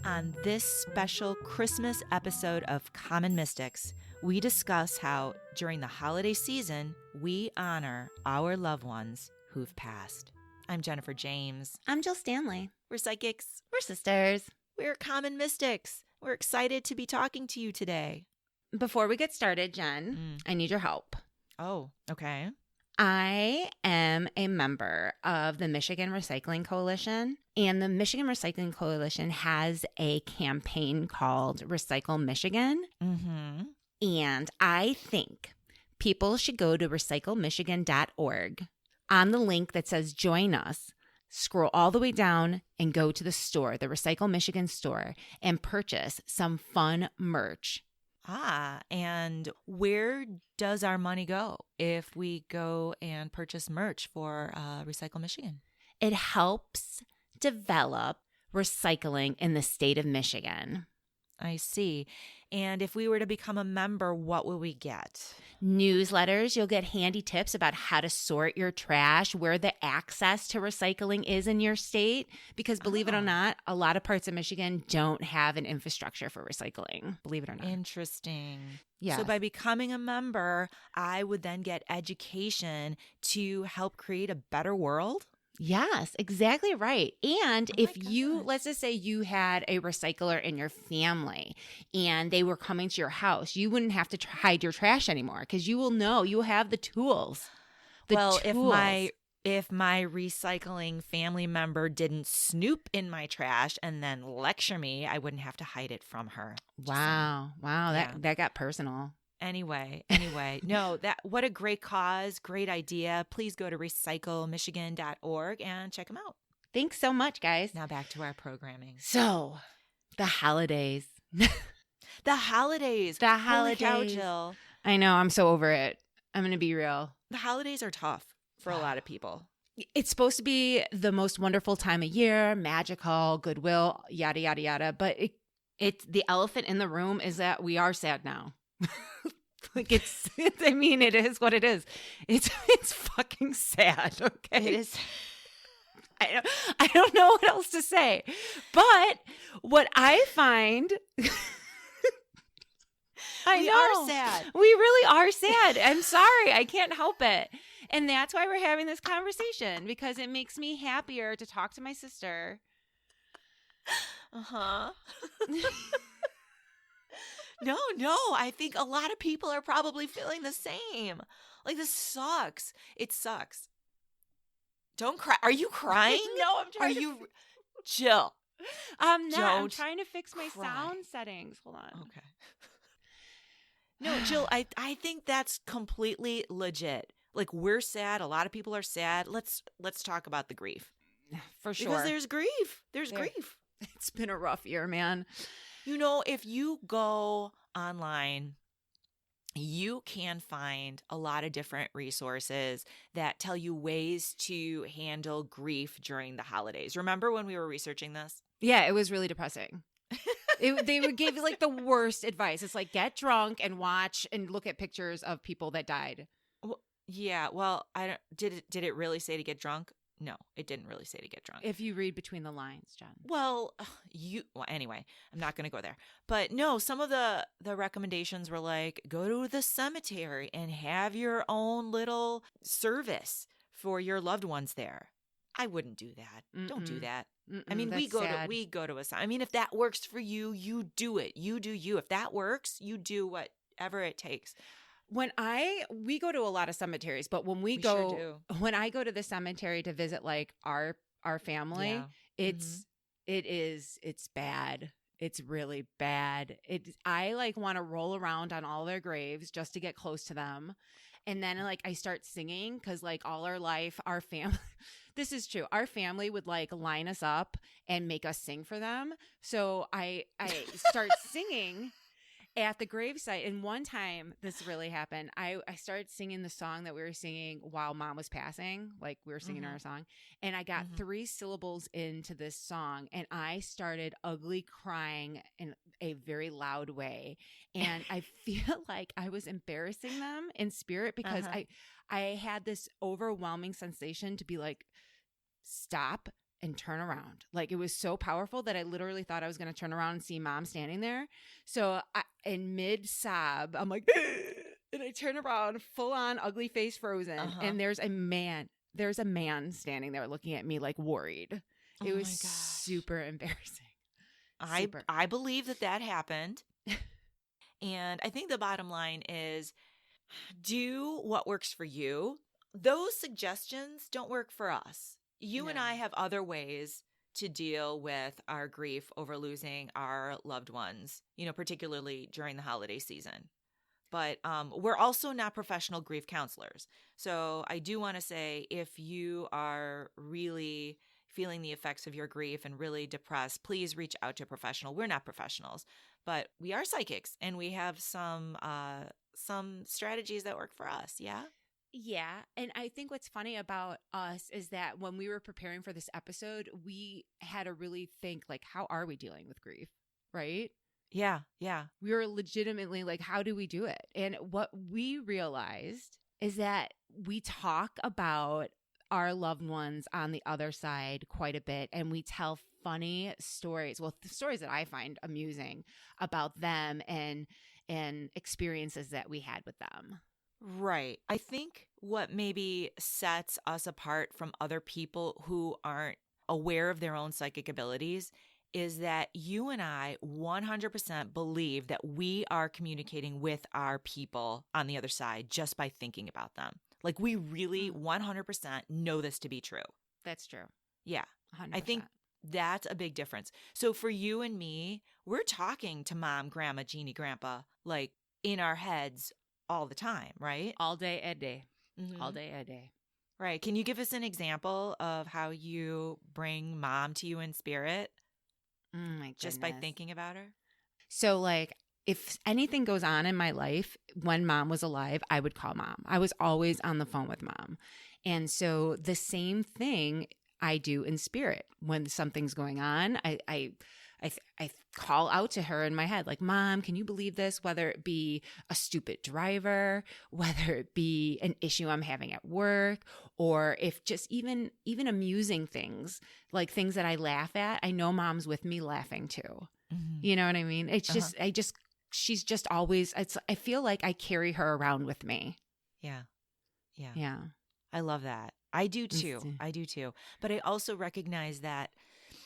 On this special Christmas episode of Common Mystics, we discuss how, during the holiday season, we honor our loved ones who've passed. I'm Jennifer James. I'm Jill Stanley. We're psychics. We're sisters. We're Common Mystics. We're excited to be talking to you today. Before we get started, Jen, I need your help. Oh, okay. I am a member of the Michigan Recycling Coalition, and the Michigan Recycling Coalition has a campaign called Recycle Michigan. Mm-hmm. And I think people should go to recyclemichigan.org on the link that says join us, scroll all the way down and go to the store, the Recycle Michigan store, and purchase some fun merch. And where does our money go if we go and purchase merch for Recycle Michigan? It helps develop recycling in the state of Michigan. I see. And if we were to become a member, what will we get? Newsletters. You'll get handy tips about how to sort your trash, where the access to recycling is in your state. Because believe it or not, a lot of parts of Michigan don't have an infrastructure for recycling. Believe it or not. Interesting. Yeah. So by becoming a member, I would then get education to help create a better world? Yes, exactly right. And Oh if my you, gosh. let's just say you had a recycler in your family and they were coming to your house, you wouldn't have to hide your trash anymore because you will know, you will have the tools. If my recycling family member didn't snoop in my trash and then lecture me, I wouldn't have to hide it from her. Wow. Yeah. That got personal. Anyway, no, what a great cause, great idea. Please go to recyclemichigan.org and check them out. Thanks so much, guys. Now back to our programming. So, the holidays. The holidays. Holy cow, Jill. I know, I'm so over it. I'm going to be real. The holidays are tough for a lot of people. It's supposed to be the most wonderful time of year, magical, goodwill, yada, yada, yada. But it's the elephant in the room is that we are sad now. Like it is what it is. It's fucking sad, okay? It is. I don't know what else to say. But what I find We are sad. We really are sad. I'm sorry. I can't help it. And that's why we're having this conversation, because it makes me happier to talk to my sister. Uh-huh. No, I think a lot of people are probably feeling the same. Like, this sucks. It sucks. Don't cry. Are you crying? No, I'm trying Jill. I'm not. I'm Don't trying to fix my cry. sound settings. Hold on. Okay. No, Jill, I think that's completely legit. Like, we're sad. A lot of people are sad. Let's talk about the grief. For sure. Because there's grief. There's grief. It's been a rough year, man. You know, if you go online, you can find a lot of different resources that tell you ways to handle grief during the holidays. Remember when we were researching this? Yeah, it was really depressing. They would give like the worst advice. It's like, get drunk and watch and look at pictures of people that died. Well, yeah. Well, I don't. Did it really say to get drunk? No, it didn't really say to get drunk. If you read between the lines, Jen. Well, anyway, I'm not going to go there. But no, some of the recommendations were like, go to the cemetery and have your own little service for your loved ones there. I wouldn't do that. Don't do that. I mean, we go to a. I mean, if that works for you, you do it. You do you. If that works, you do whatever it takes. We go to a lot of cemeteries, but when We sure do. when I go to the cemetery to visit like our family, Yeah. it's bad. It's really bad. I like want to roll around on all their graves just to get close to them. And then like I start singing because like all our life, our family, this is true. Our family would like line us up and make us sing for them. So I start singing at the gravesite. And one time this really happened. I started singing the song that we were singing while Mom was passing. Like we were singing our song. And I got 3 syllables into this song and I started ugly crying in a very loud way. And I feel like I was embarrassing them in spirit because I had this overwhelming sensation to be like, stop and turn around. Like, it was so powerful that I literally thought I was going to turn around and see Mom standing there. So in mid sob, I'm like, and I turn around, full on ugly face frozen. And there's a man standing there looking at me like worried. It was super embarrassing. I believe that happened. And I think the bottom line is, do what works for you. Those suggestions don't work for us. You and I have other ways to deal with our grief over losing our loved ones, particularly during the holiday season. But we're also not professional grief counselors. So I do want to say, if you are really feeling the effects of your grief and really depressed, please reach out to a professional. We're not professionals, but we are psychics, and we have some strategies that work for us. Yeah. Yeah. And I think what's funny about us is that when we were preparing for this episode, we had to really think, like, how are we dealing with grief? Right? Yeah. Yeah. We were legitimately like, how do we do it? And what we realized is that we talk about our loved ones on the other side quite a bit, and we tell funny stories. Well, the stories that I find amusing about them and experiences that we had with them. Right. I think what maybe sets us apart from other people who aren't aware of their own psychic abilities is that you and I 100% believe that we are communicating with our people on the other side just by thinking about them. Like, we really 100% know this to be true. That's true. Yeah. 100%. I think that's a big difference. So for you and me, we're talking to Mom, Grandma, Jeannie, Grandpa, like, in our heads all the time, right? All day, a day. Mm-hmm. All day, a day. Right. Can you give us an example of how you bring Mom to you in spirit? Oh my goodness. Just by thinking about her? So, like, if anything goes on in my life, when Mom was alive, I would call Mom. I was always on the phone with Mom. And so the same thing I do in spirit. When something's going on, I call out to her in my head, like, Mom, can you believe this? Whether it be a stupid driver, whether it be an issue I'm having at work, or if just even amusing things, like things that I laugh at, I know Mom's with me laughing too. Mm-hmm. You know what I mean? It's just, she's just always, I feel like I carry her around with me. Yeah. Yeah. Yeah. I love that. I do too. But I also recognize that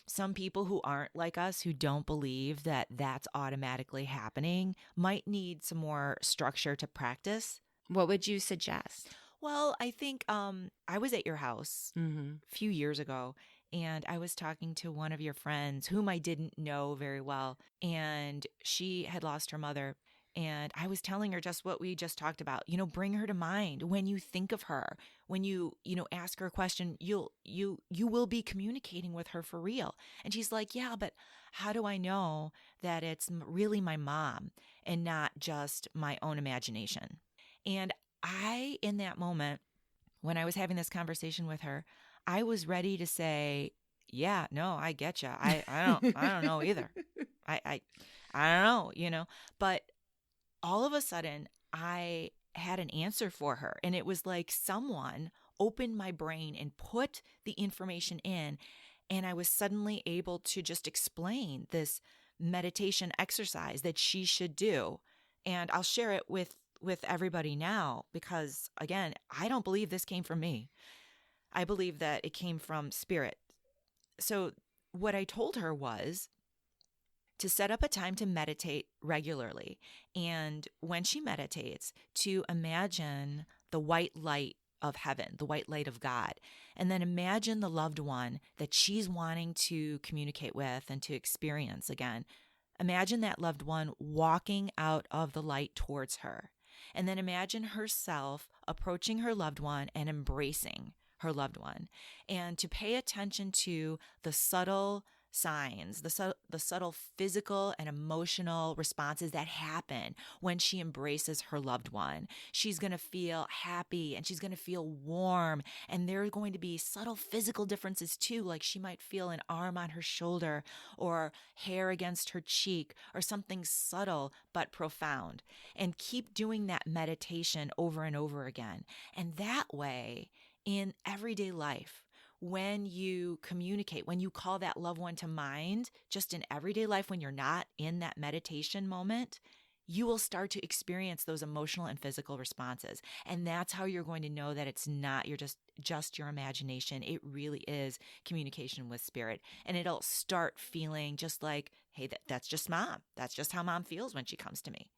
some people who aren't like us, who don't believe that that's automatically happening, might need some more structure to practice. What would you suggest? Well, I think I was at your house Mm-hmm. a few years ago, and I was talking to one of your friends whom I didn't know very well, and she had lost her mother. And I was telling her just what we just talked about, bring her to mind when you think of her, when you ask her a question, you will be communicating with her for real. And she's like, yeah, but how do I know that it's really my mom and not just my own imagination? And in that moment, when I was having this conversation with her, I was ready to say, yeah, no, I get you. I don't know either. I don't know, but all of a sudden I had an answer for her, and it was like someone opened my brain and put the information in, and I was suddenly able to just explain this meditation exercise that she should do. And I'll share it with everybody now, because again, I don't believe this came from me. I believe that it came from spirit. So what I told her was to set up a time to meditate regularly. And when she meditates, to imagine the white light of heaven, the white light of God, and then imagine the loved one that she's wanting to communicate with and to experience again. Imagine that loved one walking out of the light towards her. And then imagine herself approaching her loved one and embracing her loved one. And to pay attention to the subtle signs, the subtle physical and emotional responses that happen when she embraces her loved one. She's going to feel happy and she's going to feel warm, and there are going to be subtle physical differences too, like she might feel an arm on her shoulder or hair against her cheek or something subtle but profound. And keep doing that meditation over and over again. And that way, in everyday life, when you communicate, when you call that loved one to mind, just in everyday life, when you're not in that meditation moment, you will start to experience those emotional and physical responses. And that's how you're going to know that it's not just your imagination. It really is communication with spirit. And it'll start feeling just like, hey, that's just mom. That's just how mom feels when she comes to me.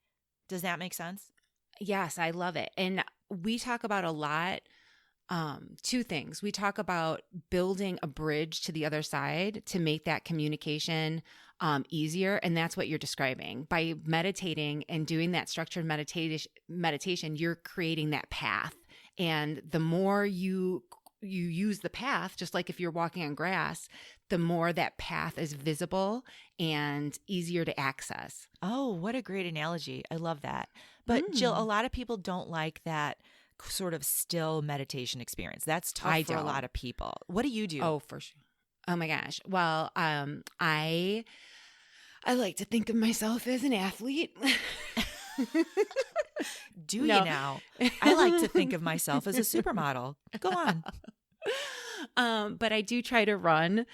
Does that make sense? Yes, I love it. And we talk about a lot, two things. We talk about building a bridge to the other side to make that communication easier. And that's what you're describing. By meditating and doing that structured meditation, you're creating that path. And the more you use the path, just like if you're walking on grass, the more that path is visible and easier to access. Oh, what a great analogy. I love that. But Jill, a lot of people don't like that sort of still meditation experience. That's tough for a lot of people. What do you do? Oh, for sure. Oh my gosh. Well, I like to think of myself as an athlete. Do you now? I like to think of myself as a supermodel. Go on. But I do try to run.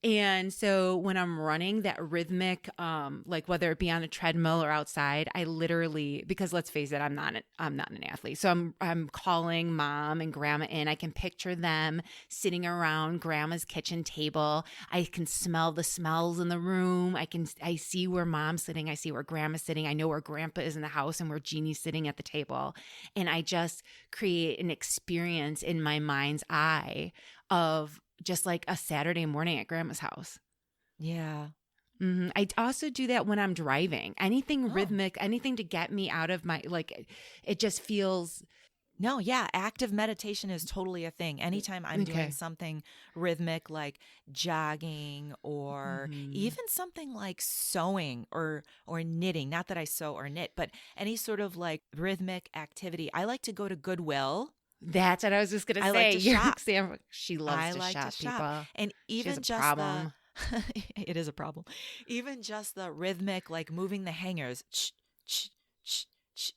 And so when I'm running that rhythmic, like whether it be on a treadmill or outside, I literally, because let's face it, I'm not an athlete. So I'm calling mom and grandma in. I can picture them sitting around grandma's kitchen table. I can smell the smells in the room. I see where mom's sitting. I see where grandma's sitting. I know where grandpa is in the house and where Jeannie's sitting at the table. And I just create an experience in my mind's eye of just like a Saturday morning at grandma's house. Yeah. Mm-hmm. I also do that when I'm driving. Anything rhythmic, anything to get me out of my, like, it just feels. No, yeah. Active meditation is totally a thing. Anytime I'm doing something rhythmic, like jogging or even something like sewing or knitting, not that I sew or knit, but any sort of like rhythmic activity. I like to go to Goodwill. That's what I was just going to say. I like to shop. She loves to shop, people. And even just problem. It is a problem. Even just the rhythmic, like moving the hangers,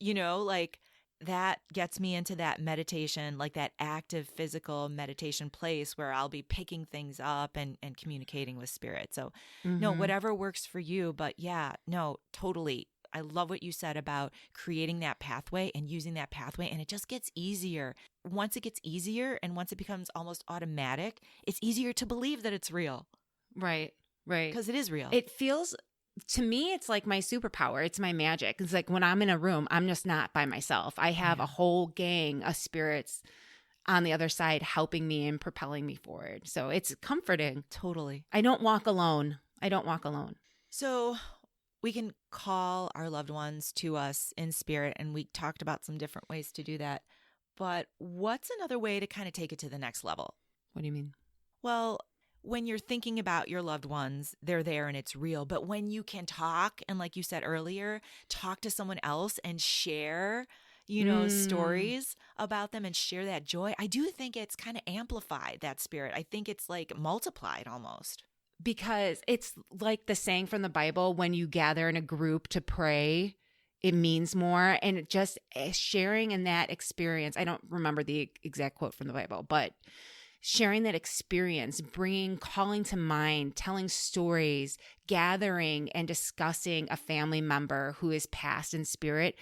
like that gets me into that meditation, like that active physical meditation place where I'll be picking things up and communicating with spirit. So no, whatever works for you. But yeah, no, totally. I love what you said about creating that pathway and using that pathway. And it just gets easier. Once it gets easier and once it becomes almost automatic, it's easier to believe that it's real. Right. Because it is real. It feels, to me, it's like my superpower. It's my magic. It's like when I'm in a room, I'm just not by myself. I have a whole gang of spirits on the other side helping me and propelling me forward. So it's comforting. Totally. I don't walk alone. So we can call our loved ones to us in spirit, and we talked about some different ways to do that. But what's another way to kind of take it to the next level? What do you mean? Well, when you're thinking about your loved ones, they're there and it's real. But when you can talk, and like you said earlier, talk to someone else and share, stories about them and share that joy, I do think it's kind of amplified, that spirit. I think it's like multiplied almost. Because it's like the saying from the Bible, when you gather in a group to pray, it means more. And it just sharing in that experience, I don't remember the exact quote from the Bible, but sharing that experience, calling to mind, telling stories, gathering and discussing a family member who is passed in spirit,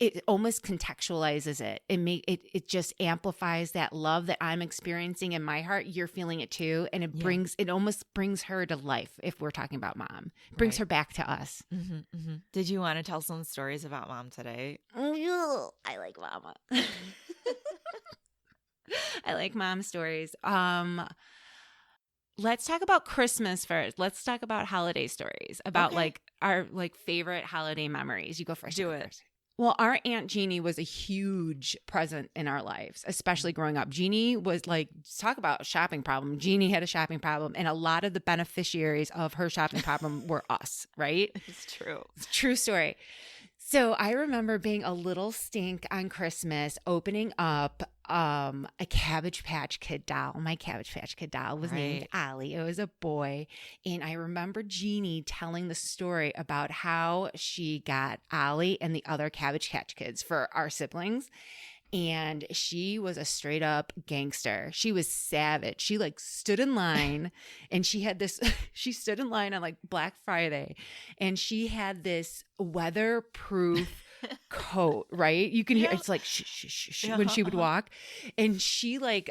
it almost contextualizes it. It just amplifies that love that I'm experiencing in my heart. You're feeling it too. And it almost brings her to life. If we're talking about mom, it brings her back to us. Mm-hmm, mm-hmm. Did you want to tell some stories about mom today? Oh, I like mama. I like mom stories. Let's talk about Christmas first. Let's talk about holiday stories, about like our like favorite holiday memories. You go first. Do it. First. Well, our Aunt Jeannie was a huge present in our lives, especially growing up. Jeannie was like, talk about a shopping problem. Jeannie had a shopping problem, and a lot of the beneficiaries of her shopping problem were us, right? It's true. It's a true story. So I remember being a little stink on Christmas, opening up a Cabbage Patch Kid doll. My Cabbage Patch Kid doll was named Ollie. It was a boy. And I remember Jeannie telling the story about how she got Ollie and the other Cabbage Patch Kids for our siblings. And she was a straight up gangster. She was savage. She like stood in line and she had this, she stood in line on like Black Friday and she had this weatherproof coat, right? You can hear it's like shh, shh, shh, shh, when she would walk. And she like,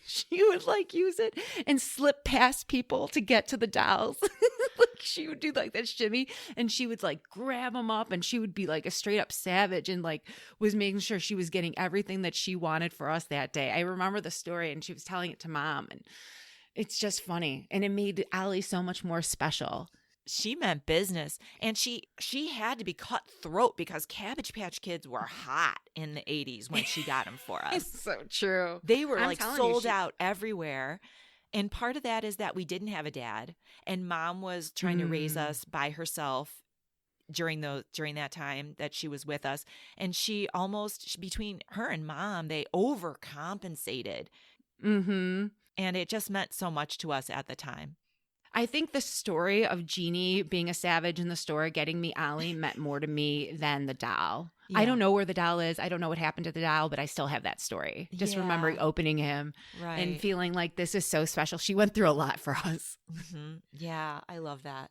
she would like use it and slip past people to get to the dolls. Like she would do like that shimmy and she would like grab them up and she would be like a straight up savage and like was making sure she was getting everything that she wanted for us that day. I remember the story and she was telling it to Mom and it's just funny. And it made Allie so much more special. She meant business, and she had to be cutthroat because Cabbage Patch Kids were hot in the 80s when she got them for us. It's so true. They were I'm like telling sold you, out everywhere. And part of that is that we didn't have a dad, and Mom was trying to raise us by herself during that time that she was with us. And she almost, between her and Mom, they overcompensated. Mm-hmm. And it just meant so much to us at the time. I think the story of Jeannie being a savage in the store getting me Ollie meant more to me than the doll. Yeah. I don't know where the doll is. I don't know what happened to the doll, but I still have that story. Just remembering opening him and feeling like this is so special. She went through a lot for us. Mm-hmm. Yeah, I love that.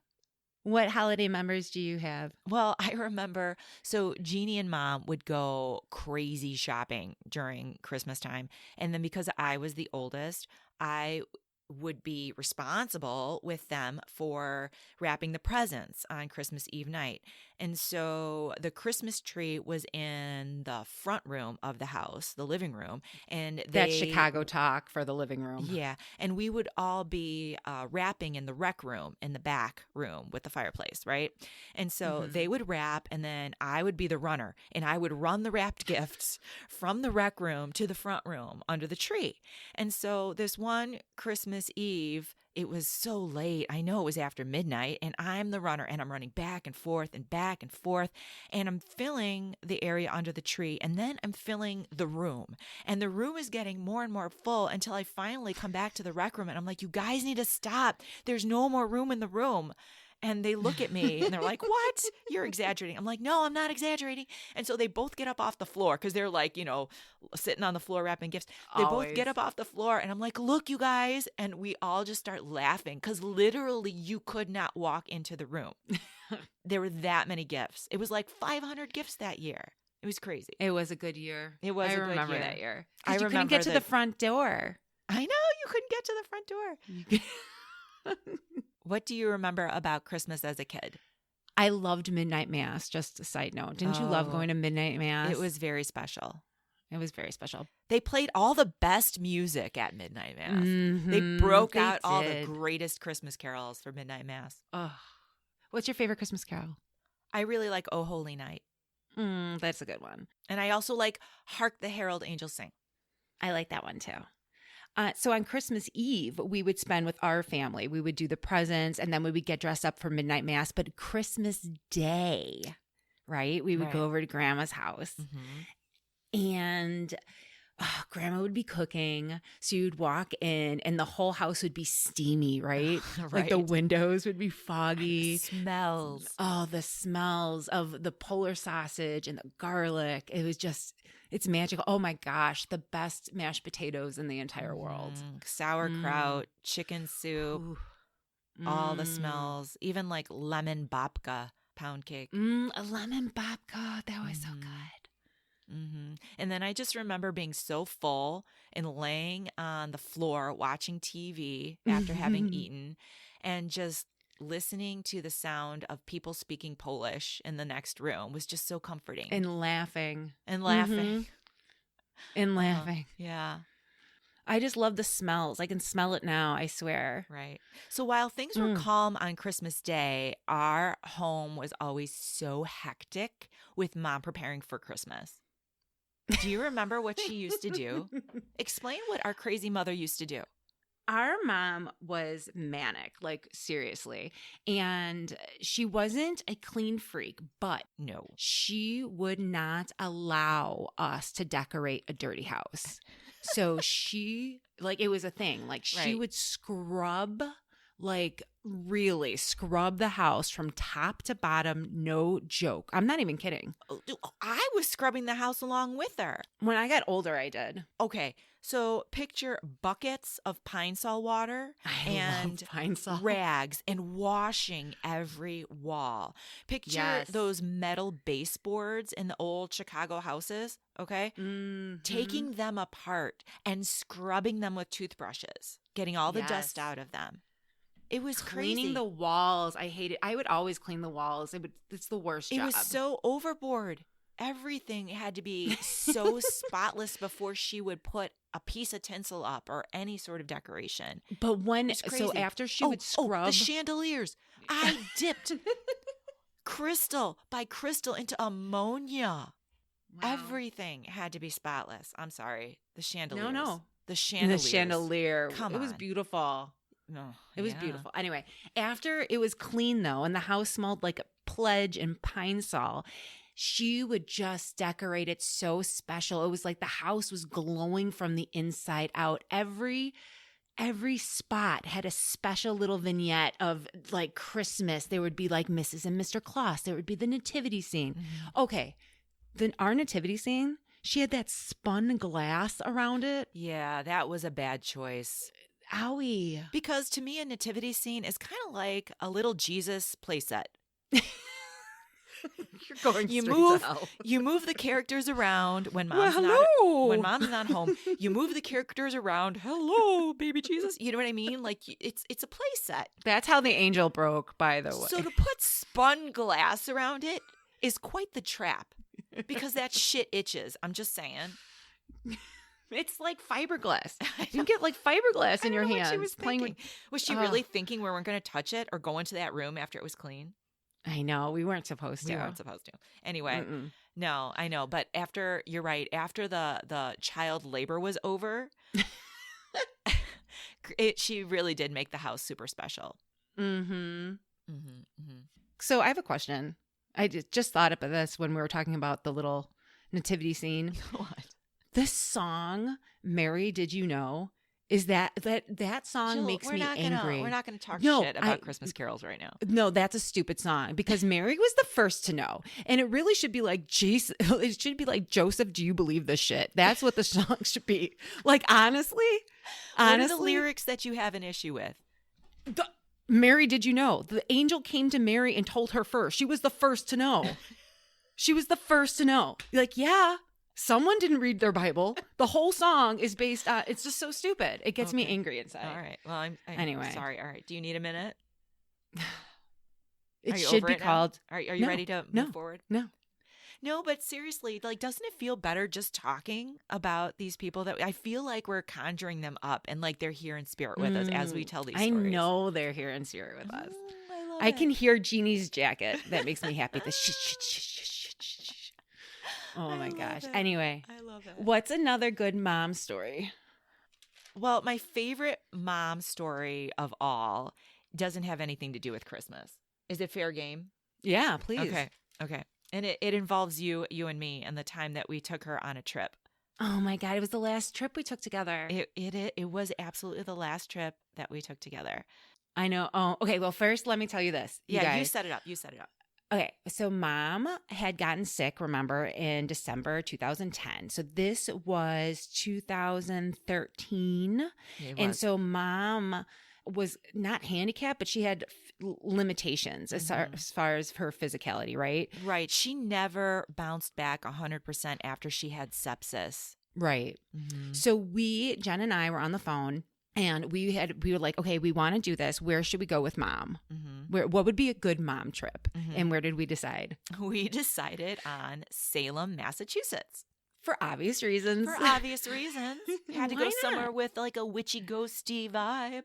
What holiday memories do you have? Well, I remember, so Jeannie and Mom would go crazy shopping during Christmas time. And then because I was the oldest, I would be responsible with them for wrapping the presents on Christmas Eve night. And so the Christmas tree was in the front room of the house, the living room. And that's Chicago talk for the living room. Yeah. And we would all be wrapping in the rec room in the back room with the fireplace, right? And so they would wrap, and then I would be the runner, and I would run the wrapped gifts from the rec room to the front room under the tree. And so this one Christmas Eve, it was so late. I know it was after midnight, and I'm the runner, and I'm running back and forth and back and forth, and I'm filling the area under the tree, and then I'm filling the room, and the room is getting more and more full until I finally come back to the rec room, and I'm like, you guys need to stop. There's no more room in the room. And they look at me and they're like, what? You're exaggerating. I'm like, no, I'm not exaggerating. And so they both get up off the floor because they're like, sitting on the floor wrapping gifts. They both get up off the floor and I'm like, look, you guys. And we all just start laughing because literally you could not walk into the room. There were that many gifts. It was like 500 gifts that year. It was crazy. It was a good year. It was a good year. I remember that year. I you couldn't get to the front door. I know. You couldn't get to the front door. What do you remember about Christmas as a kid? I loved midnight mass. Just a side note. Didn't you love going to midnight mass? It was very special. It was very special. They played all the best music at midnight mass. Mm-hmm. They broke out all the greatest Christmas carols for midnight mass. Oh. What's your favorite Christmas carol? I really like Oh Holy Night. That's a good one. And I also like Hark the Herald Angels Sing. I like that one too. So on Christmas Eve, we would spend with our family. We would do the presents and then we would get dressed up for midnight mass. But Christmas Day, right? We would go over to Grandma's house and Grandma would be cooking. So you'd walk in and the whole house would be steamy, right? Like the windows would be foggy. The smells. Oh, the smells of the Polar sausage and the garlic. It was just... It's magical. Oh my gosh, the best mashed potatoes in the entire world. Sauerkraut, chicken soup, all the smells, even like lemon babka pound cake. A lemon babka, that was so good. And then I just remember being so full and laying on the floor watching TV after having eaten and just listening to the sound of people speaking Polish in the next room was just so comforting. And laughing. And laughing. And laughing. Yeah. I just love the smells. I can smell it now, I swear. Right. So while things were calm on Christmas Day, our home was always so hectic with Mom preparing for Christmas. Do you remember what she used to do? Explain what our crazy mother used to do. Our mom was manic, like seriously. And she wasn't a clean freak, but no, she would not allow us to decorate a dirty house. So she, like, it was a thing. Like, she would scrub like really scrub the house from top to bottom. No joke. I'm not even kidding. I was scrubbing the house along with her. When I got older, I did. Okay, so picture buckets of Pine Sol water and love Pine Sol. rags and washing every wall. Picture Yes. those metal baseboards in the old Chicago houses, okay? Mhm. Taking them apart and scrubbing them with toothbrushes, getting all the dust Yes. out of them. It was Cleaning crazy. the walls. I hate it. I would always clean the walls. It's the worst It job. was so overboard. Everything had to be so spotless before she would put a piece of tinsel up or any sort of decoration. But when It's so crazy. after she would scrub the chandeliers. I dipped crystal by crystal into ammonia. Wow. Everything had to be spotless. I'm sorry. The chandeliers. No. The the chandeliers. chandelier. Come It was on. beautiful. No, It was yeah. beautiful. Anyway, after it was clean though, and the house smelled like a pledge and Pine Sol, she would just decorate it so special. It was like the house was glowing from the inside out. Every spot had a special little vignette of like Christmas. There would be like Mrs. and Mr. Claus. There would be the nativity scene. Mhm. Okay, our nativity scene, she had that spun glass around it. Yeah, that was a bad choice. Owie. Because to me, a nativity scene is kind of like a little Jesus playset. You're going You straight move- to hell. You move the characters around when Well, mom's hello. when mom's not home. You move the characters around. Hello, baby Jesus. You know what I mean? Like it's a playset. That's how the angel broke, by the way. So to put spun glass around it is quite the trap because that shit itches. I'm just saying. It's like fiberglass. You can get like fiberglass in I your don't know hands. what she was playing thinking. Was she Ugh. really thinking we weren't going to touch it or go into that room after it was clean? I know we weren't supposed to. We weren't supposed to. Anyway, Mm-mm. no, I know. But after, you're right, after the child labor was over, she really did make the house super special. Mm-hmm. Mm-hmm, mm-hmm. So I have a question. I just thought about this when we were talking about the little nativity scene. What? This song, "Mary, Did You Know," is that song Jill, makes we're me not angry. We're not going to talk No, shit about Christmas carols right now. No, that's a stupid song because Mary was the first to know. And it really should be like, Jesus, it should be like, Joseph, do you believe this shit? That's what the song should be. Like, honestly, What are the lyrics that you have an issue with? Mary, did you know? The angel came to Mary and told her first. She was the first to know. She was the first to know. Like, yeah, someone didn't read their Bible. The whole song is based on, it's just so stupid. It gets me Okay. angry inside. All right. Well, I'm Anyway. sorry. All right. Do you need a minute? It Are you should over be it now? called, Are you No, ready to no. move forward? No. No, but seriously, like, doesn't it feel better just talking about these people that I feel like we're conjuring them up and like they're here in spirit with us as we tell these I stories? know they're here in spirit with us. I love I it. can hear Jeannie's jacket. That makes me happy. The shh, shh, shh, shh, shh, shh. Oh I my love gosh. it. Anyway, I love it. what's another good mom story? Well, my favorite mom story of all doesn't have anything to do with Christmas. Is it fair game? Yeah, please. Okay. Okay. And it involves you and me and the time that we took her on a trip. Oh my God. It was the last trip we took together. It was absolutely the last trip that we took together. I know. Oh, okay. Well, first, let me tell you this. You Yeah, you guys. set it up. You set it up. Okay, so mom had gotten sick, remember, in December 2010. So this was 2013. And so mom was not handicapped, but she had limitations as far as her physicality, right? Right. She never bounced back 100% after she had sepsis. Right. Mm-hmm. So Jen and I were on the phone. And we were like, okay, we want to do this. Where should we go with mom? Mm-hmm. What would be a good mom trip? Mhm. And where did we decide? We decided on Salem, Massachusetts. For obvious reasons. For obvious reasons. Had to Why go not? somewhere with like a witchy ghosty vibe.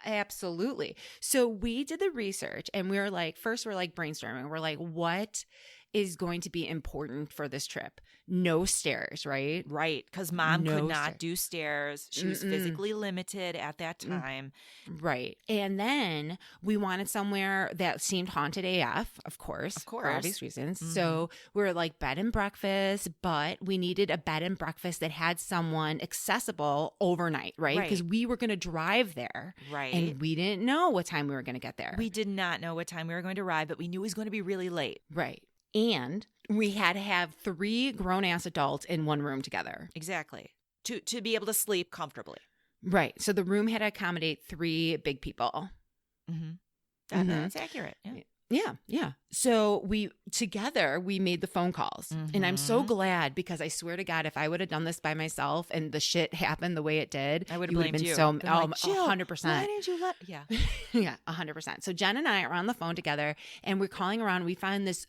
Absolutely. So we did the research and we were like, first we're like brainstorming. We're like, what is going to be important for this trip. No stairs, right? Right, because mom could No not stairs. do stairs. She was physically limited at that time. Right. And then we wanted somewhere that seemed haunted AF, of course, Of for course. obvious reasons. So we were like bed and breakfast, but we needed a bed and breakfast that had someone accessible overnight, right? Right. Because we were going to drive there. Right. And we didn't know what time we were going to get there. We did not know what time we were going to arrive, but we knew it was going to be really late. Right. And we had to have 3 grown-ass adults in one room together. Exactly. To be able to sleep comfortably. Right. So the room had to accommodate 3 big people. Mm-hmm. That's accurate. Yeah. Yeah. So we made the phone calls. And I'm so glad, because I swear to God, if I would have done this by myself and the shit happened the way it did, I would you have would blamed been you. so Been like, Jill, 100%. Why didn't you let? Yeah. Yeah, 100%. So Jen and I are on the phone together, and we're calling around. We find this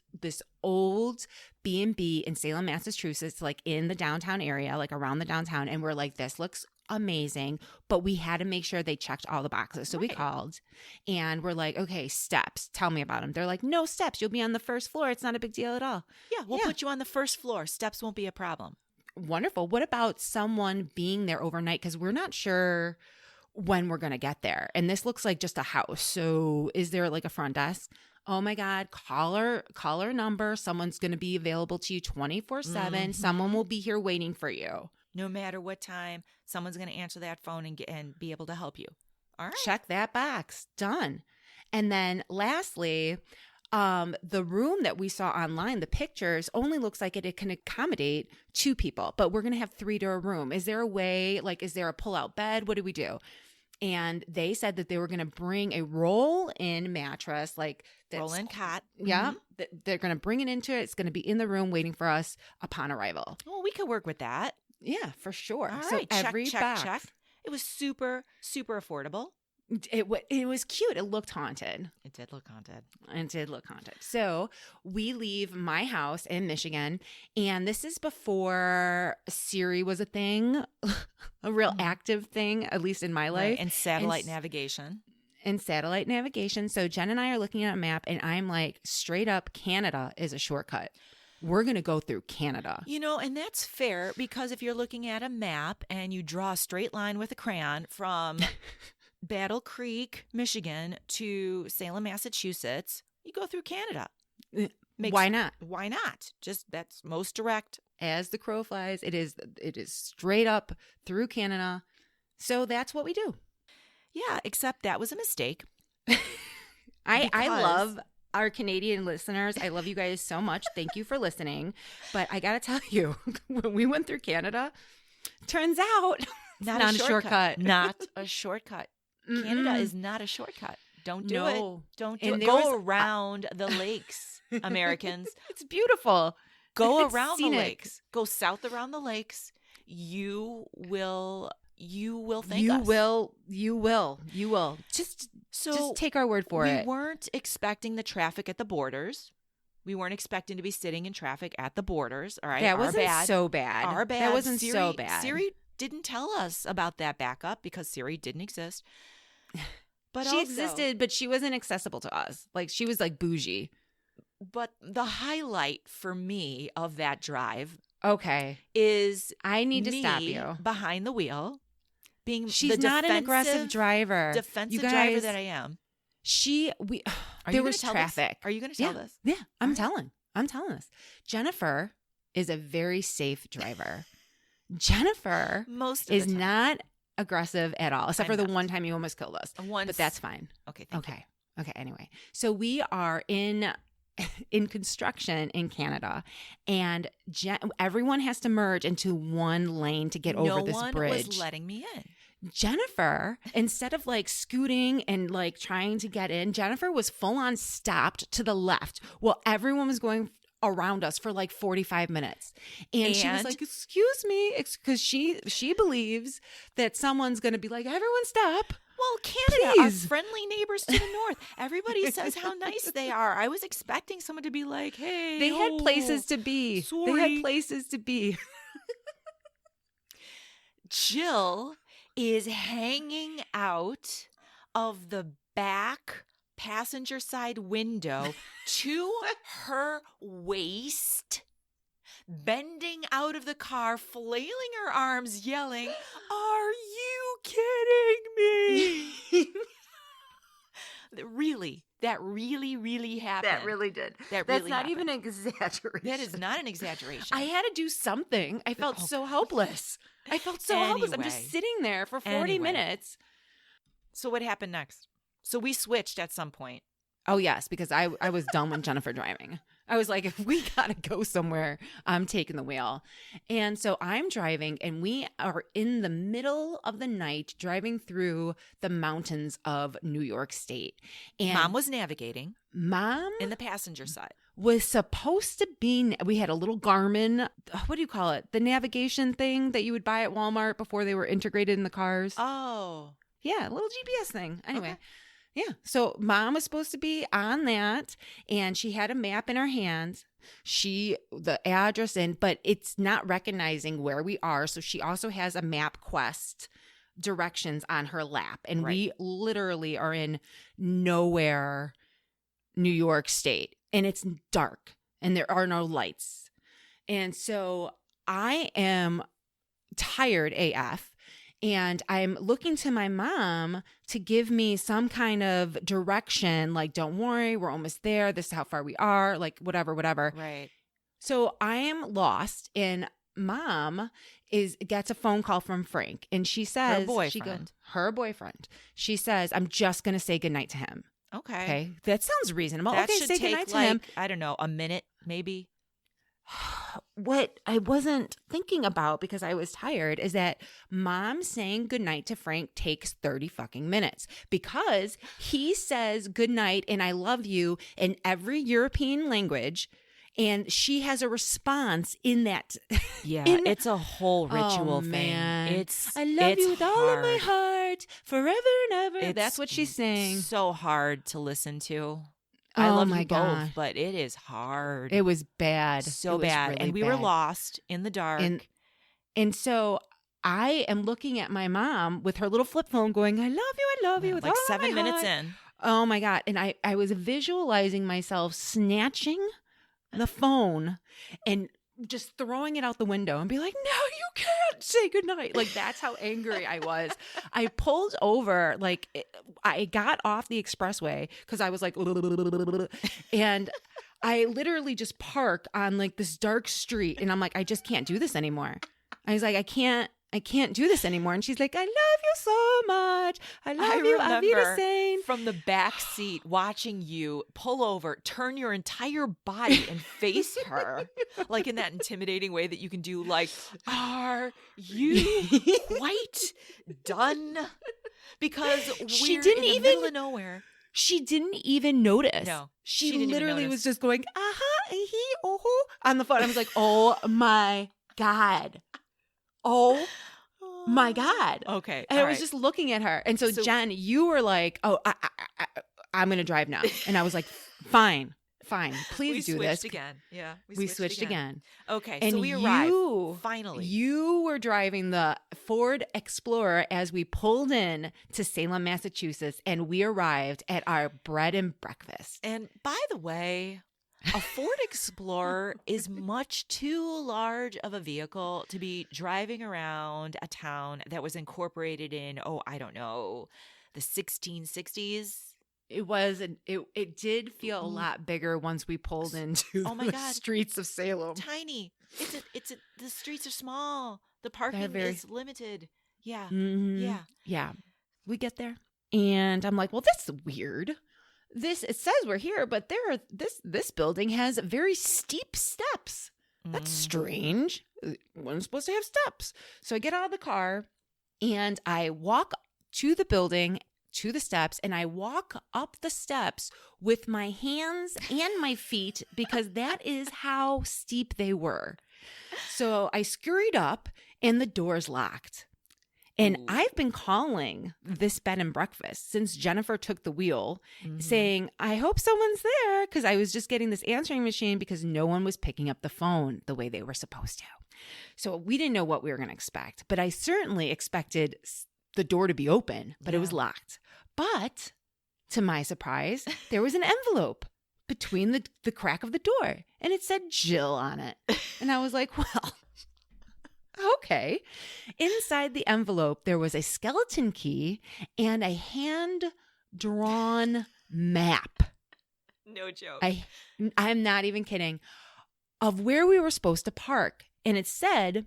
old B&B in Salem, Massachusetts, like in the downtown area, like around the downtown. And we're like, this looks amazing, but we had to make sure they checked all the boxes. So we Right. called, and we're like, okay, steps, tell me about them. They're like, no steps. You'll be on the first floor. It's not a big deal at all. Yeah, we'll put you on the first floor. Steps won't be a problem. Wonderful. What about someone being there overnight? Because we're not sure when we're going to get there. And this looks like just a house. So is there like a front desk? Oh my God, call our number. Someone's going to be available to you 24/7. Someone will be here waiting for you. No matter what time, someone's going to answer that phone and be able to help you. All right. Check that box. Done. And then lastly, the room that we saw online, the pictures only looks like it can accommodate 2 people, but we're going to have 3 to a room. Is there a way, like, is there a pull-out bed? What do we do? And they said that they were going to bring a roll-in mattress, like that's, Roll-in cot. Yeah, they're going to bring it into it. It's going to be in the room waiting for us upon arrival. Well, we could work with that. Yeah, for sure. All So right. every box, check. It was super, super affordable. it was cute. It looked haunted. It did look haunted. It did look haunted. So we leave my house in Michigan, and this is before Siri was a thing, a real active thing, at least in my life. Right. And satellite And navigation. And satellite navigation. So Jen and I are looking at a map, and I'm like, straight up, Canada is a shortcut. We're going to go through Canada. You know, and that's fair, because if you're looking at a map and you draw a straight line with a crayon from Battle Creek, Michigan to Salem, Massachusetts, you go through Canada. Why not? Why not? Just that's most direct. As the crow flies, it is straight up through Canada. So that's what we do. Yeah, except that was a mistake. I Because- love our Canadian listeners. I love you guys so much. Thank you for listening. But I got to tell you, when we went through Canada, turns out it's not a shortcut. Not a shortcut. Canada Mm-mm. is not a shortcut. Don't do No. it. Don't do And it. there Go was- around the lakes, Americans. It's beautiful. Go It's around the scenic. lakes. Go south around the lakes. You will thank You us. will. Just So take our word for we it. weren't expecting the traffic at the borders. We weren't expecting to be sitting in traffic at the borders. All right. That Our wasn't bad. so bad. Our bad. That wasn't Siri, so bad. Siri didn't tell us about that backup because Siri didn't exist. But she also- existed, but she wasn't accessible to us. Like, she was like bougie. But the highlight for me of that drive Okay. is I need to me stop you. behind the wheel, being She's the not an aggressive driver. defensive You driver guys, that I am. There you was gonna tell this? traffic. Are you going to tell this? Yeah, I'm telling this. Jennifer is a very safe driver. Jennifer Most of is the time. not aggressive at all, except I'm for the not. one time you almost killed us. Once. But that's fine. Okay. Thank you. Okay. Anyway, so we are in construction in Canada, and everyone has to merge into one lane to get over this No one bridge. was letting me in. Jennifer, instead of like scooting and like trying to get in, Jennifer was full on stopped to the left while everyone was going around us for like 45 minutes. And she was And? like, excuse me, because she believes that someone's going to be like, everyone stop. Well, Canada, Please. our friendly neighbors to the north. Everybody says how nice they are. I was expecting someone to be like, hey. They had oh, places to be. They sorry. had places to be. Jill is hanging out of the back passenger side window to her waist, bending out of the car, flailing her arms, yelling, "Are you kidding me?" Really, that really happened. That really did. That That's really not happened. even an exaggeration. That is not an exaggeration. I had to do something. I felt so helpless. I felt so helpless. I'm just Anyway. sitting there for 40 minutes. So what happened next? So we switched at some point. Oh, yes, because I was done with Jennifer driving. I was like, if we got to go somewhere, I'm taking the wheel. And so I'm driving, and we are in the middle of the night driving through the mountains of New York State. And Mom was navigating Mom in the passenger side. was supposed to be, we had a little Garmin, what do you call it? The navigation thing that you would buy at Walmart before they were integrated in the cars. Oh. Yeah, a little GPS thing. Anyway. Okay. Yeah. So Mom was supposed to be on that, and she had a map in her hands. The address in, but it's not recognizing where we are. So she also has a MapQuest directions on her lap. And we literally are in nowhere, New York State. And it's dark and there are no lights. And so I am tired AF. And I'm looking to my mom to give me some kind of direction, like, don't worry, we're almost there. This is how far we are, like, whatever. Right. So I am lost, and Mom gets a phone call from Frank, and she says, her boyfriend. She says, I'm just going to say goodnight to him. Okay. That sounds reasonable. That okay, should say take goodnight to him. I don't know, a minute maybe. What I wasn't thinking about because I was tired is that Mom saying goodnight to Frank takes 30 fucking minutes because he says goodnight and I love you in every European language. And she has a response in that. Yeah, it's a whole ritual thing. Man. I love you with all of my heart, forever and ever. That's what she's saying. So hard to listen to. I love you both, but it is hard. It was bad. So bad. Really and we were lost in the dark. And so I am looking at my mom with her little flip phone going, I love you. With like all 7 my minutes heart. in. Oh my God. And I was visualizing myself snatching the phone and just throwing it out the window and be like, no, you can't say goodnight. Like, that's how angry I was. I pulled over, like, I got off the expressway because I was like, and I literally just park on like this dark street. And I'm like, I just can't do this anymore. I was like, I can't do this anymore. And she's like, I love you so much. I love you. I'll be the same. From the back seat watching you pull over, turn your entire body and face her like in that intimidating way that you can do, like, are you quite done? Because she we're didn't in the middle of nowhere. She didn't even notice. No, she literally was just going, on the phone. I was like, oh my God. Oh my God. Okay. And I was just looking at her. And so Jen, you were like, oh, I'm going to drive now. And I was like, fine, please do this. We switched again. Yeah. We switched again. Okay. And so we arrived. Finally. You were driving the Ford Explorer as we pulled in to Salem, Massachusetts, and we arrived at our bread and breakfast. And by the way, a Ford Explorer is much too large of a vehicle to be driving around a town that was incorporated in, I don't know, the 1660s. It was, it did feel a lot bigger once we pulled into the streets of Salem. Tiny. The streets are small. The parking is limited. Yeah. Mm-hmm. Yeah. Yeah. We get there. And I'm like, well, that's weird. It says we're here, but this building has very steep steps. That's strange. It wasn't supposed to have steps. So I get out of the car and I walk to the building, to the steps, and I walk up the steps with my hands and my feet because that is how steep they were. So I scurried up and the door's locked. And I've been calling this bed and breakfast since Jennifer took the wheel, saying, I hope someone's there, because I was just getting this answering machine because no one was picking up the phone the way they were supposed to. So we didn't know what we were going to expect, but I certainly expected the door to be open, but it was locked. But To my surprise, there was an envelope between the crack of the door, and it said Jill on it. And I was like, well, okay. Inside the envelope, there was a skeleton key and a hand-drawn map. No joke. I'm not even kidding. Of where we were supposed to park. And it said,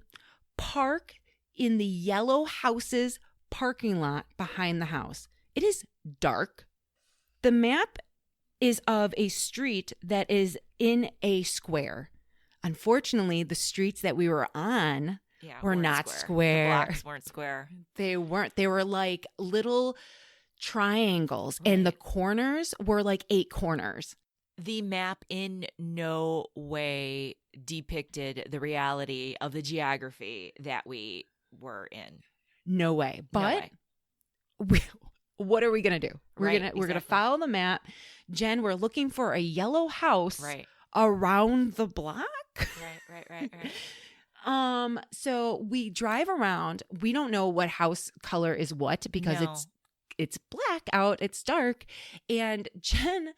park in the yellow house's parking lot behind the house. It is dark. The map is of a street that is in a square. Unfortunately, the streets that we were on were not square. The blocks weren't square. They weren't. They were like little triangles, Right. and the corners were like 8 corners. The map in no way depicted the reality of the geography that we were in. No way. No But way. what are we gonna do? We're Right, gonna exactly. follow the map. Jen, we're looking for a yellow house Right. around the block. Right. So we drive around. We don't know what house color is what because No. it's black out. It's dark. And Jen,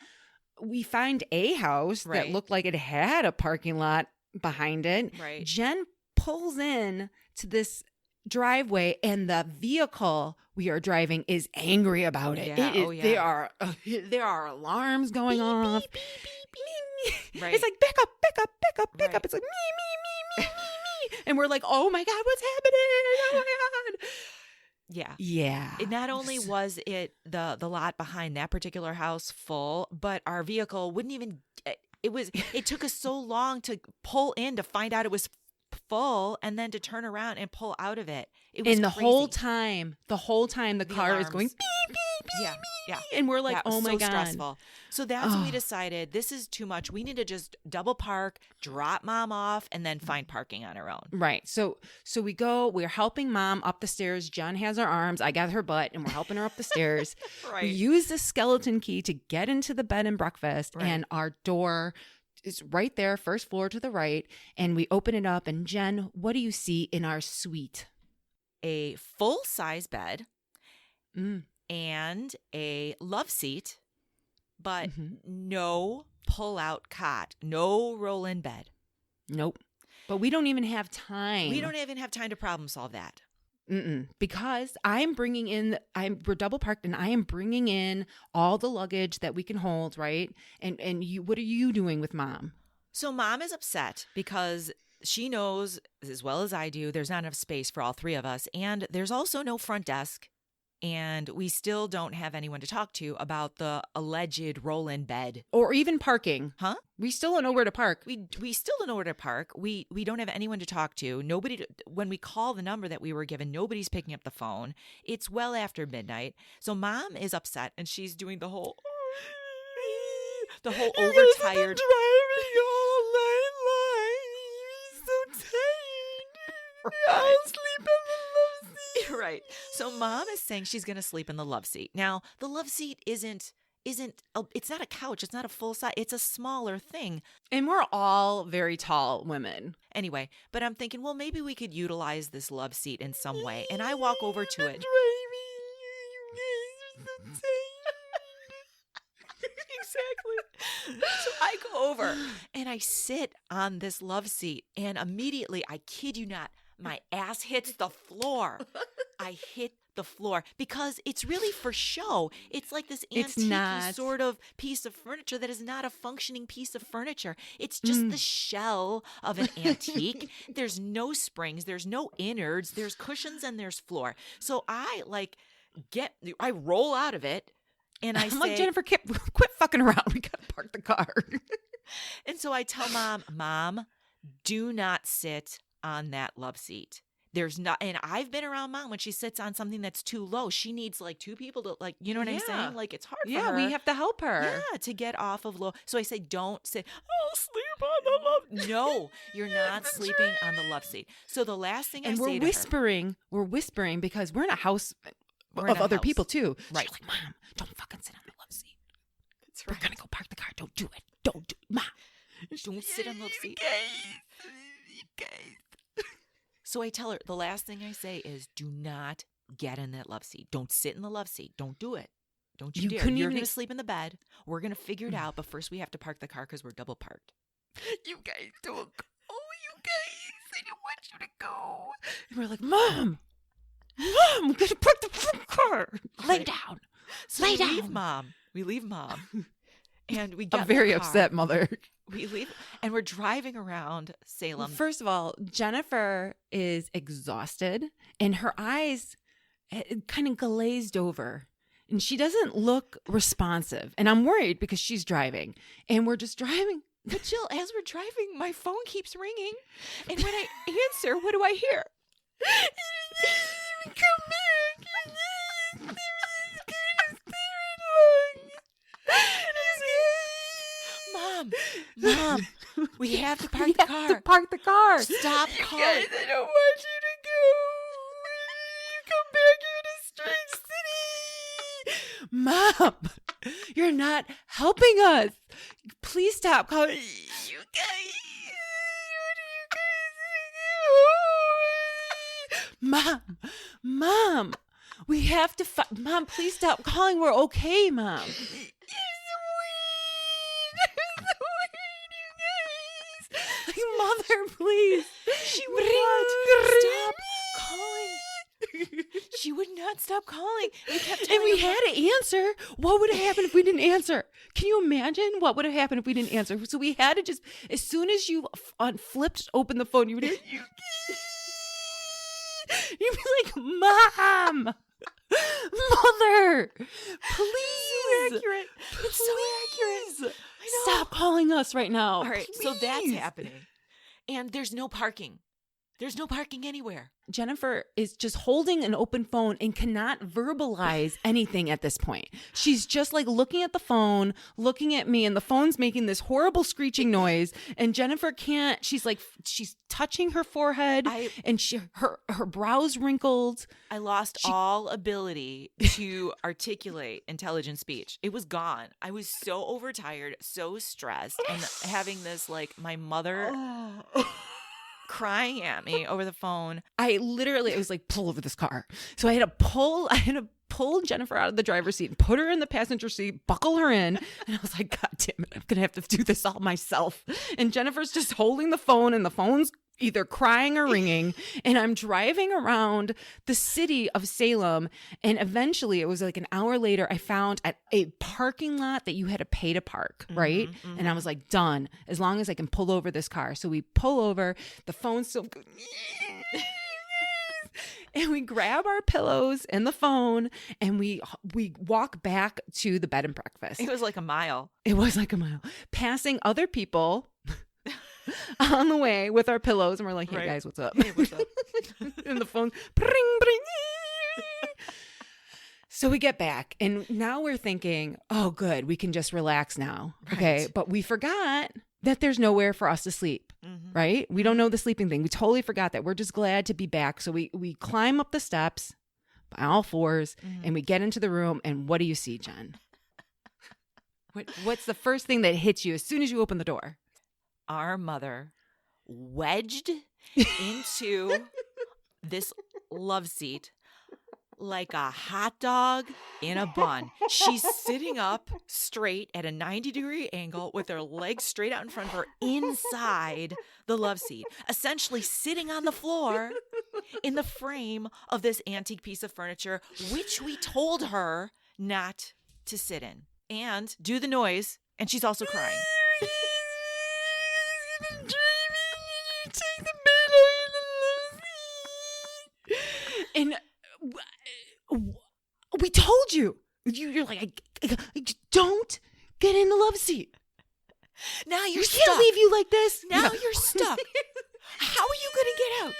we find a house that Right. looked like it had a parking lot behind it. Right. Jen pulls in to this driveway, and the vehicle we are driving is angry about it. Yeah, It is, oh, yeah. there are alarms going off. Right. It's like, back up. Right. It's like, me. And we're like, oh my God, what's happening? Oh my God. Yeah. Yeah. Not only was it the lot behind that particular house full, but our vehicle wouldn't even it took us so long to pull in to find out it was full and then to turn around and pull out of it. It was And the crazy. whole time, the car is going alarms. beep, beep, beep, Yeah. beep, Yeah. beep. And we're like, That was oh my so God. stressful. So that's when we Ugh. decided this is too much. We need to just double park, drop mom off, and then find parking on our own. Right. So we're helping mom up the stairs. Jen has her arms. I got her butt, and we're helping her up the stairs. We use the skeleton key to get into the bed and breakfast, Right. and our door is right there, first floor to the right. And we open it up, and Jen, what do you see in our suite? A full-size bed Mm. and a love seat, but Mhm. no pull-out cot, no roll-in bed. Nope. But we don't even have time. We don't even have time to problem solve that. Because we're double parked, and I am bringing in all the luggage that we can hold, right? And what are you doing with mom? So mom is upset because she knows as well as I do there's not enough space for all three of us, and there's also no front desk, and we still don't have anyone to talk to about the alleged roll-in bed. Or even parking. Huh? We still don't know where to park. We still don't know where to park. We don't have anyone to talk to. When we call the number that we were given, nobody's picking up the phone. It's well after midnight. So mom is upset, and she's doing the whole overtired driving all night long. So tired. I'll sleep in the love seat. Right. So mom is saying she's going to sleep in the love seat. Now, the love seat isn't it's not a couch, it's not a full size, it's a smaller thing. And we're all very tall women. Anyway, but I'm thinking, well, maybe we could utilize this love seat in some way. And I walk over to it. Exactly. So I go over and I sit on this love seat, and immediately, I kid you not, my ass hits the floor. I hit the floor because it's really for show. It's like this It's antique not. sort of piece of furniture that is not a functioning piece of furniture. It's just the shell of an antique. There's no springs, there's no innards, there's cushions, and there's floor. So I roll out of it. And I I'm say, like, Jennifer, quit fucking around. We got to park the car. and so I tell Mom, do not sit on that love seat. There's not, and I've been around mom when she sits on something that's too low. She needs like two people to, like, you know what I'm Yeah. saying? Like, it's hard for Yeah, her. we have to help her. Yeah, to get off of low. So I say, don't sit. I'll sleep on the love. No, you're not sleeping on the love seat. So the last thing I And say we're to her, whispering because we're in a house We're in of a other house. people too. Right. She's like, Mom, don't fucking sit on the love seat. that's We're right. going to go park the car. Don't do it. Don't do it. Mom. Don't sit on the love seat. So I tell her, the last thing I say is, do not get in that love seat. Don't sit in the love seat. Don't do it. Don't you, You dare. couldn't You're even going to sleep in the bed. We're going to figure it out. But first we have to park the car because we're double parked. You guys don't go. You guys, I don't want you to go. And we're like, Mom, we gotta park the front car. Lay down. So Lay we down. leave Mom. We leave Mom. And we get I'm very in the car. upset, Mother. We leave and we're driving around Salem. First of all, Jennifer is exhausted and her eyes kind of glazed over. And she doesn't look responsive. And I'm worried because she's driving. And we're just driving. But Jill, as we're driving, my phone keeps ringing. And when I answer, what do I hear? Come back. Mom, we have to park the car. Have to park the car. Stop calling. Guys, I don't want you to go. You come back here to Strange City. Mom, you're not helping us. Please stop calling. You guys. Mom, we have to Mom, please stop calling. We're okay, Mom. Mother, please. She would not stop calling. She would not stop calling. We kept And telling we her, had to answer. What would have happened if we didn't answer? Can you imagine what would have happened if we didn't answer? So we had to just, as soon as you flipped open the phone, you would hear, you'd be like, Mom, Mother, please. so accurate. It's so accurate. I know. Stop calling us right now. All right, so that's please. happening. And there's no parking. There's no parking anywhere. Jennifer is just holding an open phone and cannot verbalize anything at this point. She's just like looking at the phone, looking at me, and the phone's making this horrible screeching noise. And Jennifer can't, she's touching her forehead and her brows wrinkled. I lost all ability to articulate intelligent speech. It was gone. I was so overtired, so stressed, and having this, like, my mother crying at me over the phone. It was like, pull over this car. So I had to pull Jennifer out of the driver's seat and put her in the passenger seat, buckle her in. And I was like, God damn it, I'm going to have to do this all myself. And Jennifer's just holding the phone and the phone's either crying or ringing. And I'm driving around the city of Salem. And eventually, it was like an hour later, I found at a parking lot that you had to pay to park, right? Mm-hmm. And I was like, done, as long as I can pull over this car. So we pull over, the phone's still going. And we grab our pillows and the phone and we walk back to the bed and breakfast. It was like a mile. It was like a mile. Passing other people on the way with our pillows. And we're like, hey, guys, what's up? Hey, what's up? And the phone, bring, bring. So we get back and now we're thinking, oh, good, we can just relax now. Right. Okay. But we forgot that there's nowhere for us to sleep. Mm-hmm. Right? We don't know the sleeping thing. We totally forgot that. We're just glad to be back. So we climb up the steps by all fours and we get into the room. And what do you see, Jen? What's the first thing that hits you as soon as you open the door? Our mother wedged into this love seat like a hot dog in a bun. She's sitting up straight at a 90-degree angle with her legs straight out in front of her inside the love seat, essentially sitting on the floor in the frame of this antique piece of furniture, which we told her not to sit in and do the noise. And she's also crying. And we told you. You're like, don't get in the love seat. Now you're We stuck. can't leave you like this. Now No. you're stuck. How are you going to get out?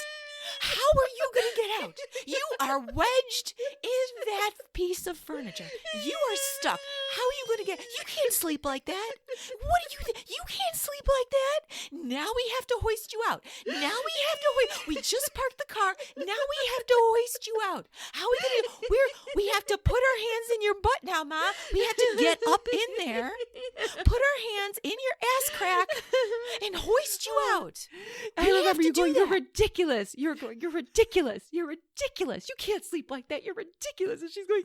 How are you going to get out? You are wedged in that piece of furniture. You are stuck. How are you going to get? You can't sleep like that. What do you think? You can't sleep like that. Now we have to hoist you out. Now we have to hoist. We just parked the car. Now we have to hoist you out. How are we going to? We have to put our hands in your butt now, Ma. We have to get up in there, put our hands in your ass crack, and hoist you out. I remember have you to do going, you're that. ridiculous. You're ridiculous. You're ridiculous. You can't sleep like that. You're ridiculous. And she's going,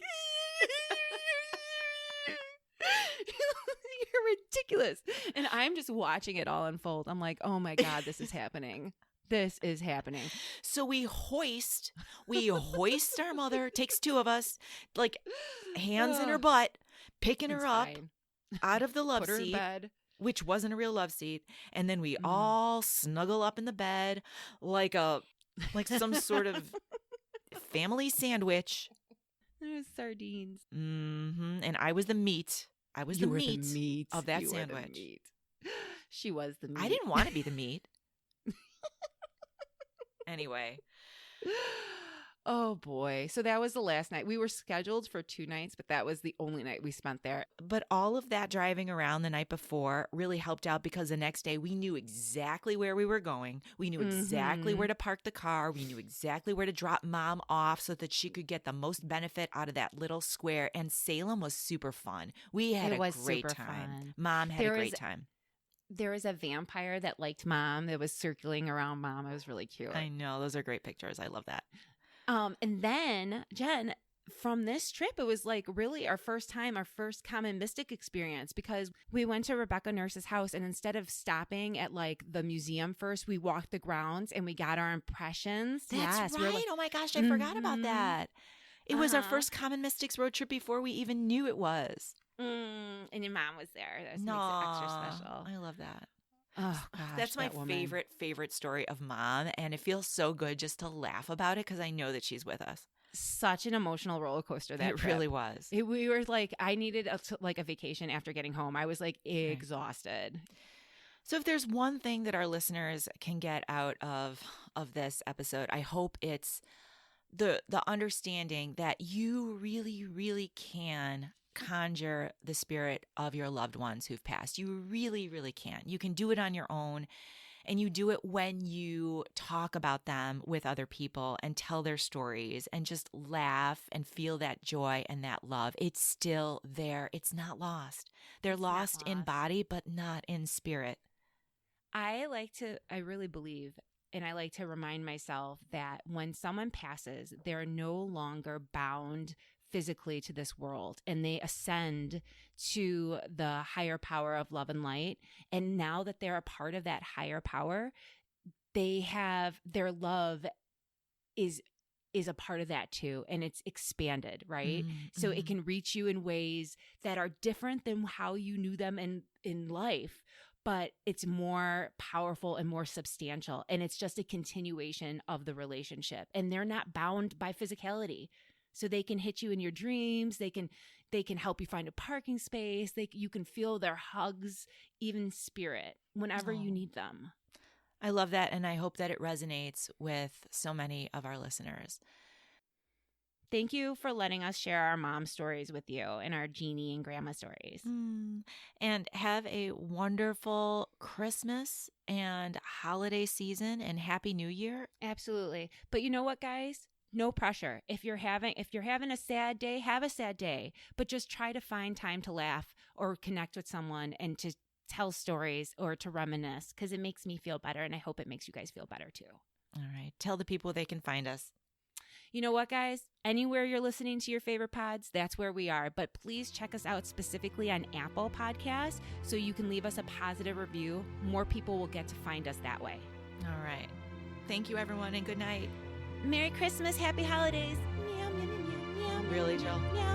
You're ridiculous. And I'm just watching it all unfold. I'm like, oh my God, this is happening. This is happening. So we hoist our mother, takes two of us, like hands in her butt, picking her up out of the love Put her in seat, bed. which wasn't a real love seat. And then we all snuggle up in the bed like some sort of family sandwich. There's sardines. And I was the meat. I was the meat of that sandwich. She was the meat. I didn't want to be the meat. Anyway. Oh boy. So that was the last night. We were scheduled for 2 nights, but that was the only night we spent there. But all of that driving around the night before really helped out because the next day we knew exactly where we were going. We knew exactly where to park the car. We knew exactly where to drop Mom off so that she could get the most benefit out of that little square. And Salem was super fun. We had a great time. Mom had a great time. There was a vampire that liked Mom that was circling around Mom. It was really cute. I know. Those are great pictures. I love that. And then, Jen, from this trip, it was like really our first common mystic experience because we went to Rebecca Nurse's house and instead of stopping at like the museum first, we walked the grounds and we got our impressions. That's right. Like, oh my gosh, I forgot about that. It was our first common mystics road trip before we even knew it was. And your mom was there. That makes it extra special. I love that. Oh, gosh, that's my favorite story of Mom, and it feels so good just to laugh about it because I know that she's with us. Such an emotional roller coaster that trip. Really was. We were like, I needed a vacation after getting home. I was like exhausted. So if there's one thing that our listeners can get out of this episode, I hope it's the understanding that you really, really can conjure the spirit of your loved ones who've passed. You really, really can. You can do it on your own, and you do it when you talk about them with other people and tell their stories and just laugh and feel that joy and that love. It's still there. It's not lost. They're lost in body, but not in spirit. I really believe, and I like to remind myself that when someone passes, they're no longer bound physically to this world and they ascend to the higher power of love and light. And now that they're a part of that higher power, they have their love is a part of that too. And it's expanded, right? So it can reach you in ways that are different than how you knew them in life, but it's more powerful and more substantial. And it's just a continuation of the relationship. And they're not bound by physicality. So they can hit you in your dreams. They can help you find a parking space. You can feel their hugs, even spirit, whenever you need them. I love that, and I hope that it resonates with so many of our listeners. Thank you for letting us share our mom stories with you and our Jeannie and grandma stories. And have a wonderful Christmas and holiday season and Happy New Year. Absolutely. But you know what, guys? No pressure. If you're having a sad day, have a sad day, but just try to find time to laugh or connect with someone and to tell stories or to reminisce because it makes me feel better and I hope it makes you guys feel better too. All right. Tell the people they can find us. You know what, guys? Anywhere you're listening to your favorite pods, that's where we are. But please check us out specifically on Apple Podcasts so you can leave us a positive review. More people will get to find us that way. All right. Thank you, everyone, and good night. Merry Christmas. Happy holidays. Meow, meow, meow, meow, meow. Really, Jill? Meow.